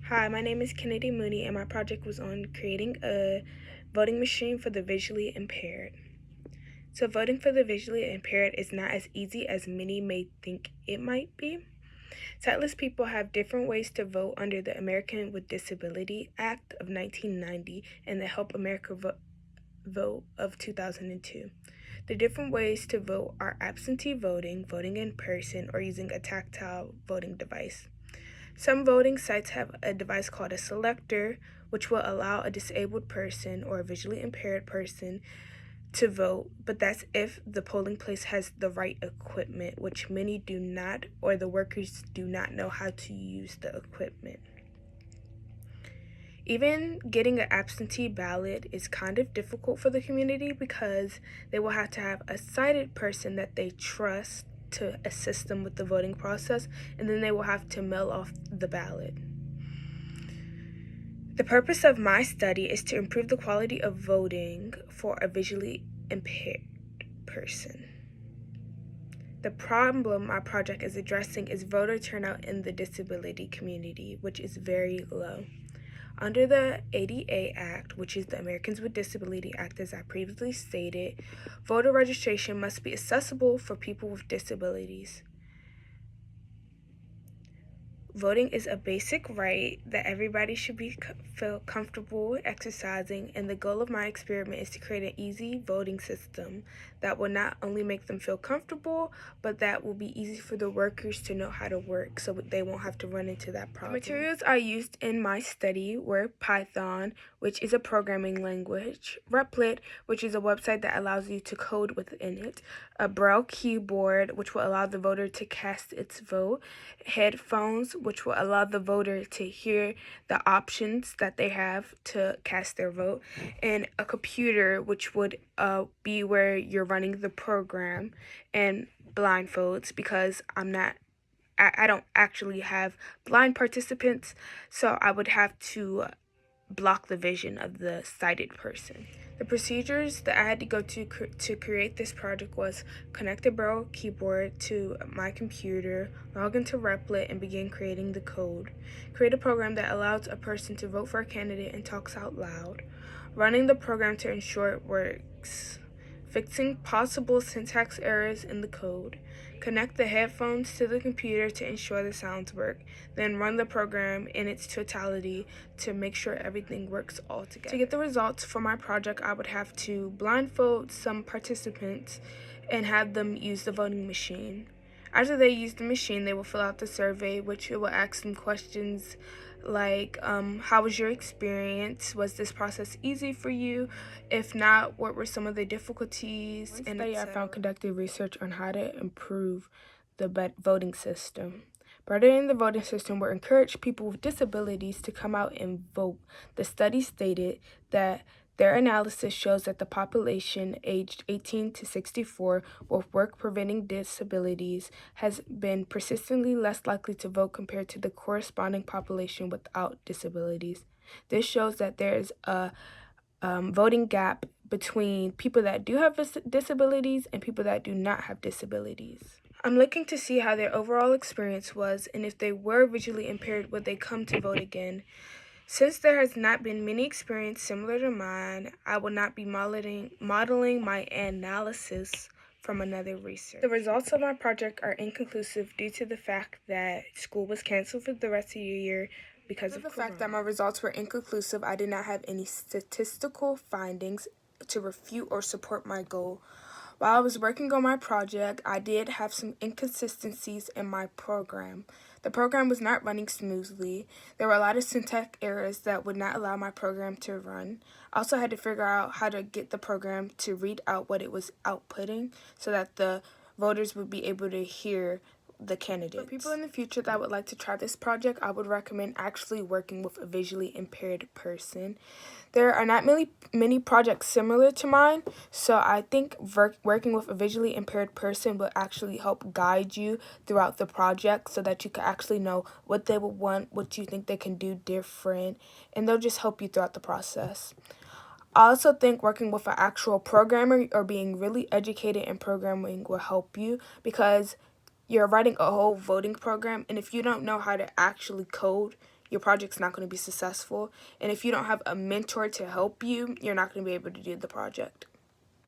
Hi, my name is Kennedy Mooney, and my project was on creating a voting machine for the visually impaired. So, voting for the visually impaired is not as easy as many may think it might be. Sightless people have different ways to vote under the American with Disability Act of 1990 and the Help America Vote of 2002. The different ways to vote are absentee voting, voting in person, or using a tactile voting device. Some voting sites have a device called a selector, which will allow a disabled person or a visually impaired person to vote, but that's if the polling place has the right equipment, which many do not, or the workers do not know how to use the equipment. Even getting an absentee ballot is kind of difficult for the community because they will have to have a sighted person that they trust to assist them with the voting process, and then they will have to mail off the ballot. The purpose of my study is to improve the quality of voting for a visually impaired person. The problem my project is addressing is voter turnout in the disability community, which is very low. Under the ADA Act, which is the Americans with Disability Act, as I previously stated, voter registration must be accessible for people with disabilities. Voting is a basic right that everybody should feel comfortable exercising, and the goal of my experiment is to create an easy voting system that will not only make them feel comfortable, but that will be easy for the workers to know how to work so they won't have to run into that problem. The materials I used in my study were Python, which is a programming language, Replit, which is a website that allows you to code within it, a Braille keyboard, which will allow the voter to cast its vote, headphones, which will allow the voter to hear the options that they have to cast their vote, and a computer, which would be where you're running the program, and blindfolds, because I don't actually have blind participants, so I would have to block the vision of the sighted person. The procedures that I had to go to create this project was connect a Braille keyboard to my computer, log into Replit, and begin creating the code. Create a program that allows a person to vote for a candidate and talks out loud. Running the program to ensure it works. Fixing possible syntax errors in the code. Connect the headphones to the computer to ensure the sounds work. Then run the program in its totality to make sure everything works all together. To get the results for my project, I would have to blindfold some participants and have them use the voting machine. After they use the machine, they will fill out the survey, which it will ask them questions like, how was your experience? Was this process easy for you? If not, what were some of the difficulties? One study I found conducted research on how to improve the voting system. Bettering the voting system will encourage people with disabilities to come out and vote. The study stated that their analysis shows that the population aged 18 to 64 with work-preventing disabilities has been persistently less likely to vote compared to the corresponding population without disabilities. This shows that there is a voting gap between people that do have disabilities and people that do not have disabilities. I'm looking to see how their overall experience was, and if they were visually impaired, would they come to vote again? Since there has not been many experience similar to mine, I will not be modeling my analysis from another research. The results of my project are inconclusive due to the fact that school was canceled for the rest of the year because of the fact that my results were inconclusive. I did not have any statistical findings to refute or support my goal. While I was working on my project, I did have some inconsistencies in my program. The program was not running smoothly. There were a lot of syntax errors that would not allow my program to run. I also had to figure out how to get the program to read out what it was outputting so that the voters would be able to hear the candidates. For people in the future that would like to try this project, I would recommend actually working with a visually impaired person. There are not many projects similar to mine, so I think working with a visually impaired person will actually help guide you throughout the project so that you can actually know what they would want, what you think they can do different, and they'll just help you throughout the process. I also think working with an actual programmer or being really educated in programming will help you because you're writing a whole voting program, and if you don't know how to actually code, your project's not going to be successful. And if you don't have a mentor to help you, you're not going to be able to do the project.